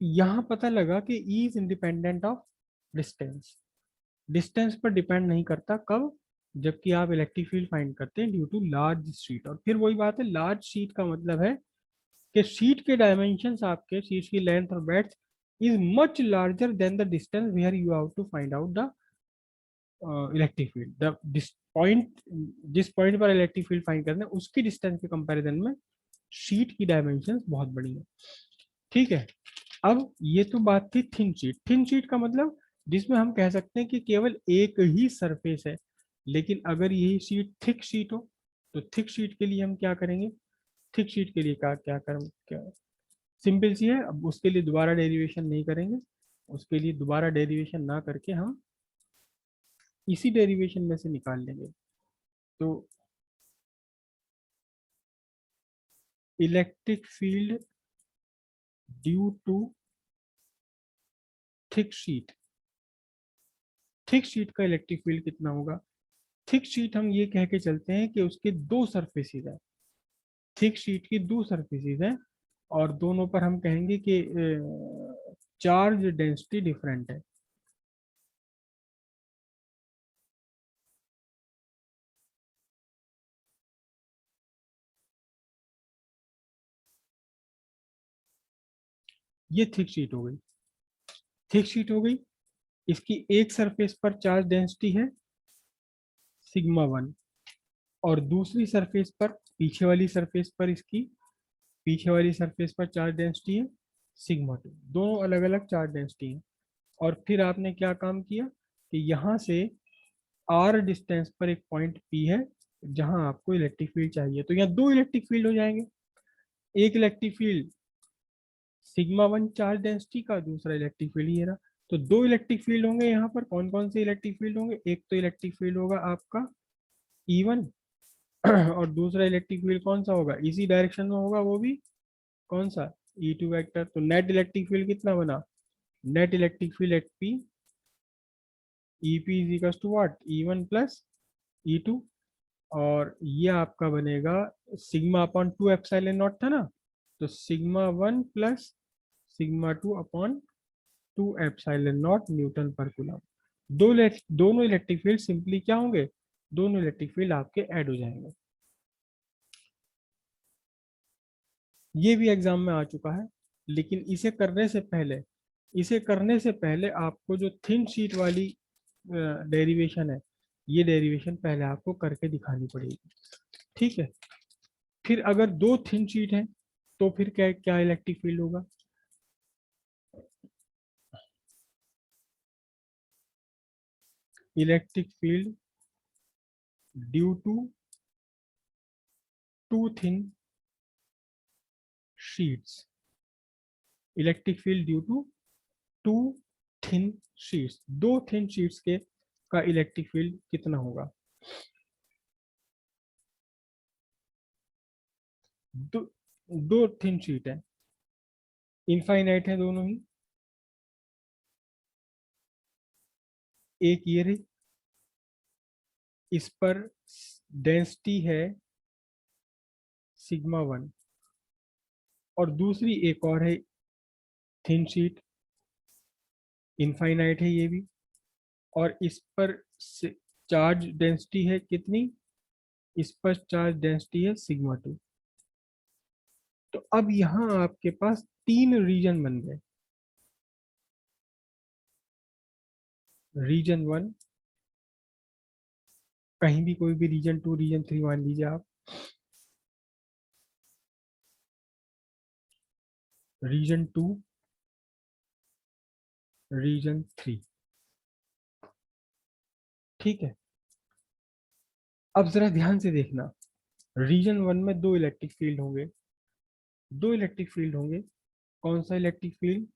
यहाँ पता लगा कि E is independent of distance, distance पर डिपेंड नहीं करता। कब? जबकि आप इलेक्ट्रिक फील्ड फाइंड करते हैं ड्यू टू लार्ज शीट। और फिर वही बात है, लार्ज शीट का मतलब है कि शीट के डायमेंशंस, आपके शीट की लेंथ और breadth is much larger than the distance where you have to find out the electric field. The point, जिस पॉइंट पर इलेक्ट्रिक फील्ड फाइंड करना है उसकी डिस्टेंस के कंपैरिजन में शीट की डायमेंशंस बहुत बड़ी है। ठीक है। अब ये तो बात थी थिन शीट। थिन शीट का मतलब जिसमें हम कह सकते हैं कि केवल एक ही सरफेस है। लेकिन अगर यही शीट थिक शीट हो तो थिक शीट के लिए हम क्या करेंगे? थिक शीट के लिए क्या सिंपल सी है। अब उसके लिए दोबारा डेरिवेशन नहीं करेंगे, उसके लिए दोबारा डेरिवेशन ना करके हम इसी डेरिवेशन में से निकाल लेंगे। तो electric field due to thick sheet, thick sheet का इलेक्ट्रिक फील्ड कितना होगा? थिक शीट हम ये कह के चलते हैं कि उसके दो सरफेसेस है, थिक शीट की दो सरफेसेस है, और दोनों पर हम कहेंगे कि चार्ज डेंसिटी डिफरेंट है। ये थिक शीट हो गई, थिक शीट हो गई। इसकी एक सरफेस पर चार्ज डेंसिटी है सिग्मा वन, और दूसरी सरफेस पर, पीछे वाली सरफेस पर, इसकी पीछे वाली सरफेस पर चार्ज डेंसिटी है सिग्मा टू। दोनों अलग अलग चार्ज डेंसिटी है। और फिर आपने क्या काम किया कि यहाँ से आर डिस्टेंस पर एक पॉइंट पी है जहां आपको इलेक्ट्रिक फील्ड चाहिए। तो यहाँ दो इलेक्ट्रिक फील्ड हो जाएंगे, एक electric field sigma one charge density का, दूसरा इलेक्ट्रिक फील्ड ये रहा। तो दो इलेक्ट्रिक फील्ड होंगे यहाँ पर। कौन कौन से इलेक्ट्रिक फील्ड होंगे? एक तो इलेक्ट्रिक फील्ड होगा आपका E1, और दूसरा इलेक्ट्रिक फील्ड कौन सा होगा? इसी डायरेक्शन में होगा, वो भी कौन सा? E2 vector. तो नेट इलेक्ट्रिक फील्ड कितना बना? Net electric field at P, E P is equal to what? E1 plus E2। और ये आपका बनेगा sigma upon two epsilon naught था ना, तो sigma one plus sigma two upon two epsilon naught newton पर कूलम। दोनों इलेक्ट्रिक फील्ड सिंपली क्या होंगे? दोनों इलेक्ट्रिक फील्ड आपके ऐड हो जाएंगे। ये भी एग्जाम में आ चुका है। लेकिन इसे करने से पहले आपको जो थिन शीट वाली डेरिवेशन है, ये डेरिवेशन पहले आपको करके दिखानी पड़ेगी। ठीक है। फिर अगर दो थिन शीट है तो फिर क्या क्या इलेक्ट्रिक फील्ड होगा? Electric field due to two thin sheets, electric field due to two thin sheets, दो थिन शीट्स के का इलेक्ट्रिक फील्ड कितना होगा? दो दो थिन शीट है, इनफाइनाइट है दोनों ही। एक ये रही, इस पर डेंसिटी है सिग्मा वन, और दूसरी एक और है थिन शीट, इनफाइनाइट है ये भी, और इस पर चार्ज डेंसिटी है कितनी? इस पर चार्ज डेंसिटी है सिग्मा टू। तो अब यहाँ आपके पास तीन रीजन बन गए। रीजन वन, कहीं भी कोई भी रीजन टू रीजन थ्री मान लीजिए आप। Region two, region three. ठीक है। अब जरा ध्यान से देखना, रीजन वन में दो इलेक्ट्रिक फील्ड होंगे, दो इलेक्ट्रिक फील्ड होंगे। कौन सा इलेक्ट्रिक फील्ड?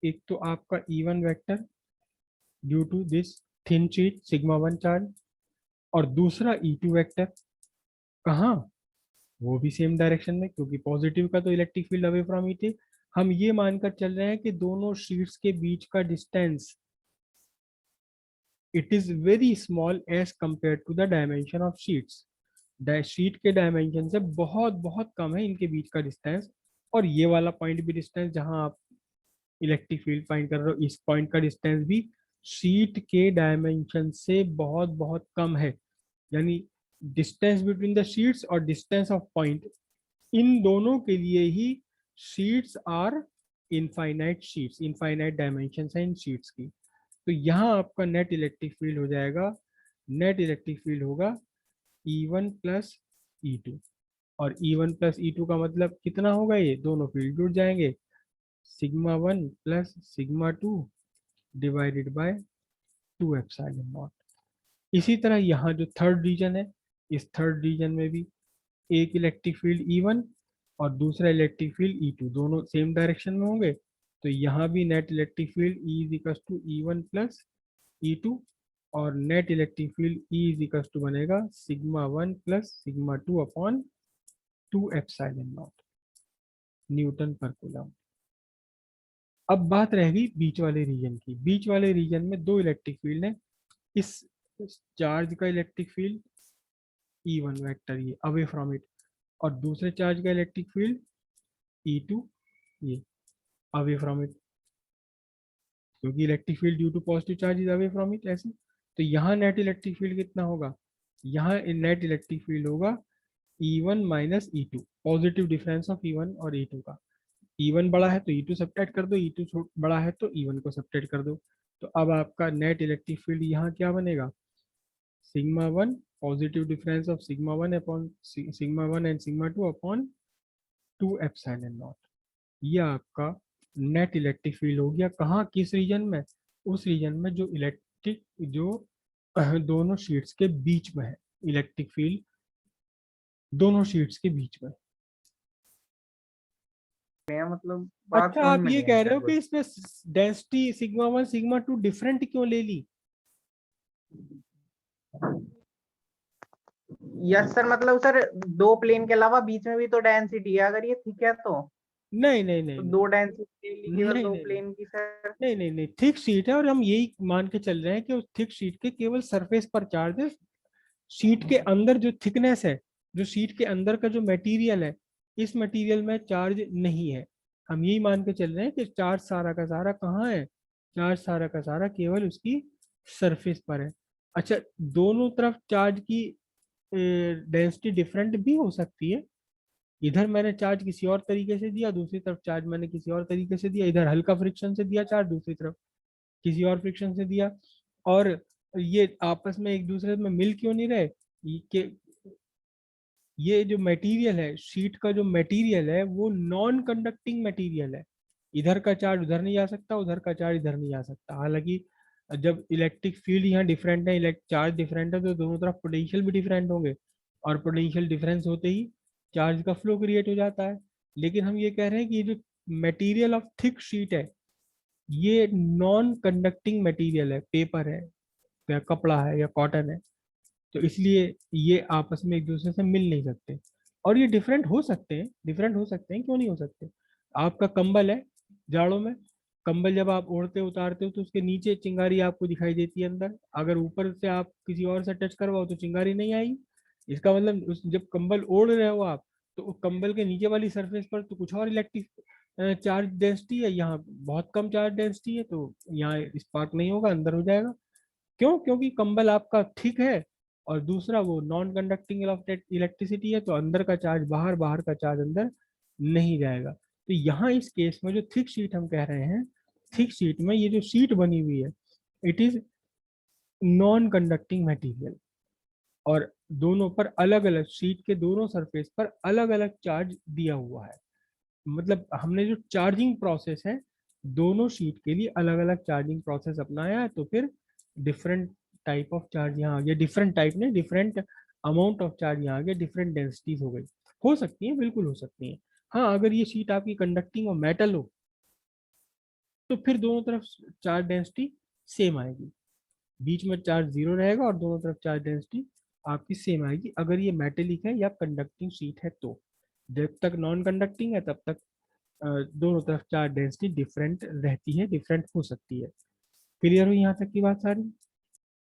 एक तो आपका E1 vector due to this thin sheet sigma one charge, और दूसरा E2 वेक्टर। कहाँ? वो भी सेम डायरेक्शन में, क्योंकि पॉजिटिव का तो इलेक्ट्रिक फील्ड अवे फ्रॉम ई थे। हम ये मानकर चल रहे हैं कि दोनों शीट्स के बीच का distance it is very small as compare to the dimension of sheets. Sheet के डायमेंशन से बहुत बहुत कम है इनके बीच का डिस्टेंस। और ये वाला पॉइंट भी डिस्टेंस जहां आप इलेक्ट्रिक फील्ड फाइंड कर रहे हो, इस पॉइंट का डिस्टेंस भी शीट के डायमेंशन से बहुत बहुत कम है, यानी डिस्टेंस बिटवीन द शीट्स और डिस्टेंस ऑफ पॉइंट, इन दोनों के लिए ही sheets are infinite sheets, infinite dimension है इन शीट्स की। तो यहाँ आपका नेट इलेक्ट्रिक फील्ड हो जाएगा, नेट इलेक्ट्रिक फील्ड होगा E1 प्लस E2, और E1 प्लस E2 का मतलब कितना होगा, ये दोनों फील्ड जुड़ जाएंगे, sigma 1 plus sigma 2 divided by 2 epsilon not. इसी तरह यहाँ जो थर्ड रीजन है, इस थर्ड रीजन में भी एक इलेक्ट्रिक फील्ड E1 और दूसरा इलेक्ट्रिक फील्ड E2, दोनों सेम डायरेक्शन में होंगे, तो यहाँ भी net electric field E is equal to E1 plus E2, और net electric field E is equal to बनेगा sigma 1 plus sigma 2 upon 2 epsilon naught newton पर कूलम। अब बात रहेगी बीच वाले रीजन की। बीच वाले रीजन में दो इलेक्ट्रिक फील्ड है, इस चार्ज का इलेक्ट्रिक फील्ड E1 वेक्टर ये अवे फ्रॉम इट, और दूसरे चार्ज का इलेक्ट्रिक फील्ड E2 ये अवे फ्रॉम इट, क्योंकि electric field due to positive charge is away from it ऐसे। तो यहाँ नेट इलेक्ट्रिक फील्ड कितना होगा, यहाँ नेट इलेक्ट्रिक फील्ड होगा E1 minus E2, positive difference of E1 और E2 का। E1 बड़ा है तो E2 सब्ट्रैक्ट कर दो, E2 बड़ा है तो E1 को सब्ट्रैक्ट कर दो। तो अब आपका नेट इलेक्ट्रिक फील्ड यहाँ क्या बनेगा, sigma 1 positive difference of sigma 1 upon sigma 1 and sigma 2 upon 2 epsilon not. ये आपका नेट इलेक्ट्रिक फील्ड हो गया, कहाँ किस रीजन में, उस रीजन में जो इलेक्ट्रिक जो दोनों शीट्स के बीच में है, इलेक्ट्रिक फील्ड दोनों शीट्स के बीच में। मतलब बात अच्छा, समझ आप में ये नहीं आई कह रहे हो सर। कि इसमें डेंसिटी सिग्मा 1 सिग्मा 2 डिफरेंट क्यों ले ली? यस सर, मतलब सर दो प्लेन के अलावा बीच में भी तो डेंसिटी है, अगर ये ठीक है तो नहीं नहीं नहीं नहीं दो डेंसिटी ले ली नहीं केवल नहीं दो नहीं प्लेन की सर। नहीं नहीं नहीं, थिक शीट है और हम यही मान के चल रहे हैं कि उस थिक शीट के केवल सरफेस पर चार्ज है, शीट के अंदर जो थिकनेस है, जो शीट के अंदर का जो मटेरियल है, इस मटेरियल में चार्ज नहीं है। हम यही मान के चल रहे हैं कि चार्ज सारा का सारा कहाँ है, चार्ज सारा का सारा केवल उसकी सरफेस पर है। अच्छा, दोनों तरफ चार्ज की डेंसिटी डिफरेंट भी हो सकती है, इधर मैंने चार्ज किसी और तरीके से दिया, दूसरी तरफ चार्ज मैंने किसी और तरीके से दिया, इधर हल्का फ्रिक्शन से दिया चार्ज, दूसरी तरफ किसी और फ्रिक्शन से दिया, और ये आपस में एक दूसरे में मिल क्यों नहीं रहे, ये जो मटेरियल है, शीट का जो मटेरियल है वो नॉन कंडक्टिंग मटेरियल है, इधर का चार्ज उधर नहीं जा सकता, उधर का चार्ज इधर नहीं जा सकता। हालांकि जब इलेक्ट्रिक फील्ड यहाँ डिफरेंट है, चार्ज डिफरेंट है, तो दोनों तरफ पोटेंशियल भी डिफरेंट होंगे, और पोटेंशियल डिफरेंस होते ही चार्ज का फ्लो क्रिएट हो जाता है। लेकिन हम ये कह रहे हैं कि ये जो मटेरियल ऑफ थिक शीट है, ये नॉन कंडक्टिंग मटेरियल है, पेपर है या कपड़ा है या कॉटन है, तो इसलिए ये आपस में एक दूसरे से मिल नहीं सकते। और ये डिफरेंट हो सकते हैं, डिफरेंट हो सकते हैं, क्यों नहीं हो सकते। आपका कंबल है, जाड़ों में कंबल जब आप ओढ़ते उतारते हो तो उसके नीचे चिंगारी आपको दिखाई देती है अंदर, अगर ऊपर से आप किसी और से टच करवाओ तो चिंगारी नहीं आएगी। इसका मतलब उस जब कंबल ओढ़ रहे हो आप, तो उस कंबल के नीचे वाली सरफेस पर तो कुछ और इलेक्ट्रिक चार्ज डेंसिटी है, यहाँ बहुत कम चार्ज डेंसिटी है, तो यहाँ स्पार्क नहीं होगा, अंदर हो जाएगा। क्यों? क्योंकि कंबल आपका थिक है, और दूसरा वो नॉन कंडक्टिंग इलेक्ट्रिसिटी है, तो अंदर का चार्ज बाहर, बाहर का चार्ज अंदर नहीं जाएगा। तो यहाँ इस केस में जो थिक शीट हम कह रहे हैं, थिक शीट में ये जो शीट बनी हुई है, it is non conducting material, और दोनों पर अलग अलग, शीट के दोनों सरफेस पर अलग अलग चार्ज दिया हुआ है। मतलब हमने जो चार्जिंग प्रोसेस है, दोनों शीट के लिए अलग अलग चार्जिंग प्रोसेस अपनाया है, तो फिर डिफरेंट टाइप ऑफ चार्ज यहाँ आ गया, डिफरेंट टाइप ने डिफरेंट अमाउंट ऑफ चार्ज यहाँ आ गया, डिफरेंट डेंसिटीज हो गई। हो सकती है, बिल्कुल हो सकती है। हाँ, अगर ये शीट आपकी कंडक्टिंग और मेटल हो तो फिर दोनों तरफ चार्ज डेंसिटी सेम आएगी, बीच में चार्ज जीरो रहेगा और दोनों तरफ चार्ज डेंसिटी आपकी सेम आएगी, अगर ये मेटेलिक है या कंडक्टिंग शीट है तो। जब तक नॉन कंडक्टिंग है तब तक दोनों तरफ चार्ज डेंसिटी डिफरेंट रहती है, डिफरेंट हो सकती है। क्लियर हुई यहाँ तक की बात सारी?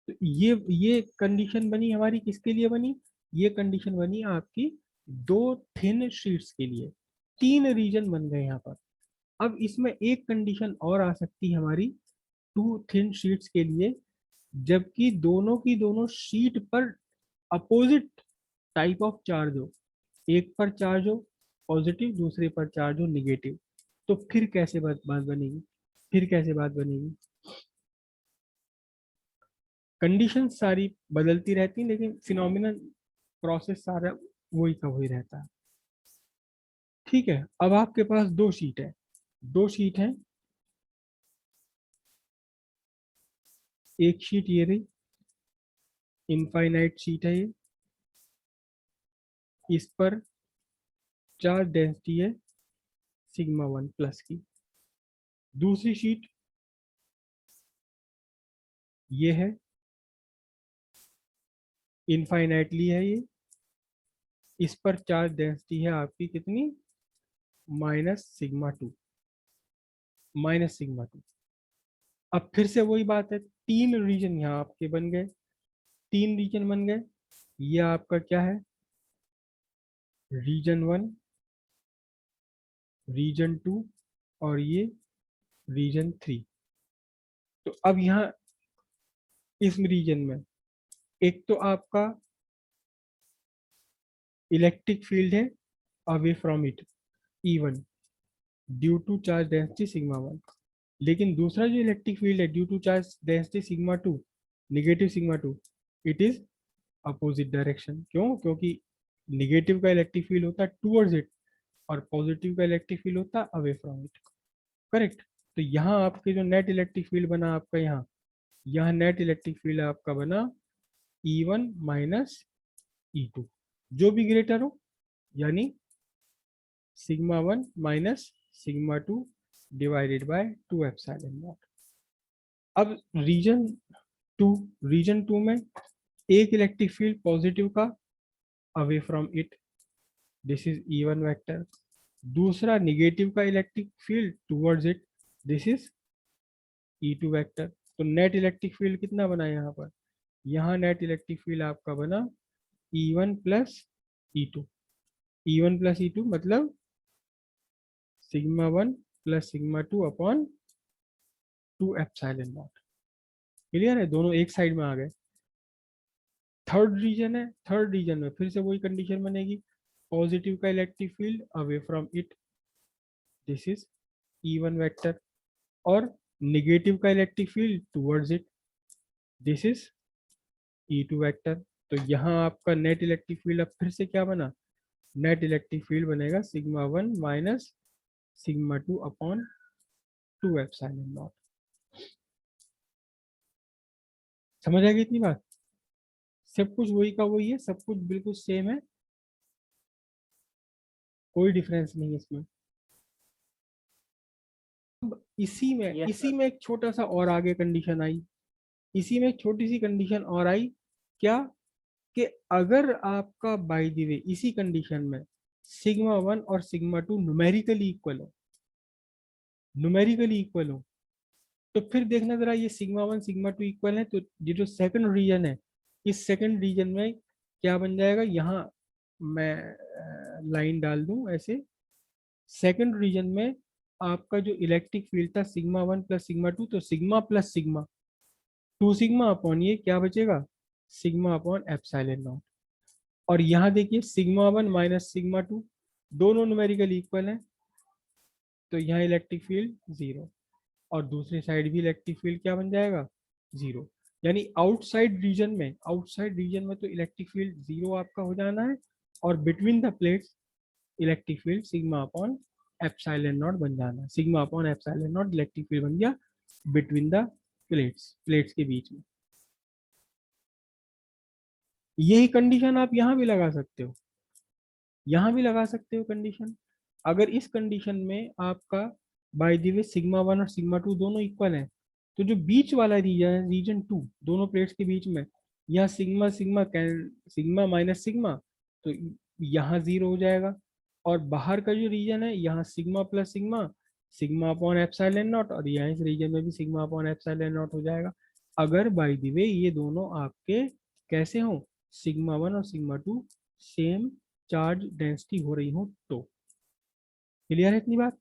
तो ये कंडीशन बनी हमारी, किसके लिए बनी, ये कंडीशन बनी आपकी दो थिन शीट्स के लिए। तीन रीजन बन गए यहाँ पर, अब इसमें एक कंडीशन और आ सकती है हमारी टू थिन शीट्स के लिए, जबकि दोनों की दोनों शीट पर अपोजिट टाइप ऑफ चार्ज हो, एक पर चार्ज हो पॉजिटिव, दूसरे पर चार्ज हो निगेटिव, तो फिर कैसे बात बनेगी? फिर कैसे बात बनेगी? कंडीशन सारी बदलती रहती है, लेकिन फिनोमिनल प्रोसेस सारा वही का वही रहता है। ठीक है, अब आपके पास दो शीट है, दो शीट है, एक शीट ये रही, इनफाइनाइट शीट है ये, इस पर चार्ज डेंसिटी है सिग्मा 1 प्लस की। दूसरी शीट ये है, इनफाइनाइटली है ये, इस पर चार्ज डेंसिटी है आपकी कितनी, माइनस सिग्मा 2, माइनस सिग्मा 2। अब फिर से वही बात है, तीन रीजन यहाँ आपके बन गए, तीन रीजन बन गए। ये आपका क्या है, रीजन 1, रीजन 2 और ये रीजन 3। तो अब यहाँ इस रीजन में एक तो आपका इलेक्ट्रिक फील्ड है away from it E1 due to charge density sigma 1, लेकिन दूसरा जो इलेक्ट्रिक फील्ड है due to charge density sigma 2, negative sigma 2, it is opposite direction. क्यों? क्योंकि निगेटिव का इलेक्ट्रिक फील्ड होता है टूवर्ड्स इट और पॉजिटिव का इलेक्ट्रिक फील्ड होता है अवे फ्रॉम इट। करेक्ट। तो यहाँ आपके जो नेट इलेक्ट्रिक फील्ड बना आपका, यहाँ नेट इलेक्ट्रिक फील्ड आपका बना E1 माइनस E2, जो भी ग्रेटर हो, यानी sigma 1 minus sigma 2 divided by 2 epsilon not. अब टू रीजन 2 में एक इलेक्ट्रिक फील्ड पॉजिटिव का away from it, this is E1 vector, दूसरा निगेटिव का electric field towards it, this is E2 vector. तो नेट इलेक्ट्रिक फील्ड कितना बना यहाँ पर, यहाँ नेट इलेक्ट्रिक फील्ड आपका बना E1 plus E2, E1 plus E2 मतलब sigma 1 plus sigma 2 upon 2 epsilon not. Clear है, दोनों एक साइड में आ गए। थर्ड रीजन है, थर्ड रीजन में फिर से वही कंडीशन बनेगी, पॉजिटिव का electric field away from it, this is E1 vector, और निगेटिव का electric field towards it, this is E2 vector. तो यहाँ आपका नेट इलेक्ट्रिक फील्ड अब फिर से क्या बना, नेट इलेक्ट्रिक फील्ड बनेगा sigma 1 minus sigma 2 upon 2 epsilon not. समझ आ गई इतनी बात? सब कुछ वही का वही है, सब कुछ बिल्कुल सेम है, कोई डिफरेंस नहीं है इसमें। अब इसी में एक छोटा सा और आगे कंडीशन आई, इसी में एक छोटी सी कंडीशन और आई, क्या कि अगर आपका बाय द वे इसी कंडीशन में सिग्मा 1 और सिग्मा 2 न्यूमेरिकली इक्वल हो, न्यूमेरिकली इक्वल हो, तो फिर देखना जरा, ये सिग्मा 1 सिग्मा 2 इक्वल है, तो ये जो सेकंड रीजन है, इस सेकंड रीजन में क्या बन जाएगा, यहाँ मैं लाइन डाल दूं ऐसे, सेकंड रीजन में आपका जो इलेक्ट्रिक फील्ड था सिग्मा 1 प्लस सिग्मा 2, तो sigma plus sigma 2 sigma upon ये क्या बचेगा, सिग्मा अपॉन एप्सिलॉन नॉट। और यहाँ देखिए सिग्मा 1 माइनस सिग्मा 2 दोनों न्यूमेरिकली इक्वल हैं, तो यहाँ इलेक्ट्रिक फील्ड जीरो, और दूसरी साइड भी इलेक्ट्रिक फील्ड क्या बन जाएगा, जीरो। यानी आउटसाइड रीजन में तो इलेक्ट्रिक फील्ड जीरो आपका हो जाना है, और between the plates electric field sigma upon epsilon not बन जाना है, sigma upon epsilon not electric field बन गया बिटवीन द प्लेट्स के बीच में। यही कंडीशन आप यहाँ भी लगा सकते हो, यहाँ भी लगा सकते हो कंडीशन। अगर इस कंडीशन में आपका बाय द वे सिग्मा 1 और सिग्मा 2 दोनों इक्वल हैं, तो जो बीच वाला रीजन है रीजन 2 दोनों प्लेट्स के बीच में, यहाँ sigma sigma sigma minus sigma, तो यहाँ जीरो हो जाएगा। और बाहर का जो रीजन है यहाँ sigma plus sigma, sigma upon epsilon not, और यहाँ इस रीजन में भी सिग्मा अपॉन एप्सिलॉन नॉट हो जाएगा। अगर बाय द वे ये दोनों आपके कैसे हो, सिग्मा 1 और सिग्मा 2 सेम चार्ज डेंसिटी हो रही हो तो। क्लियर है इतनी बात?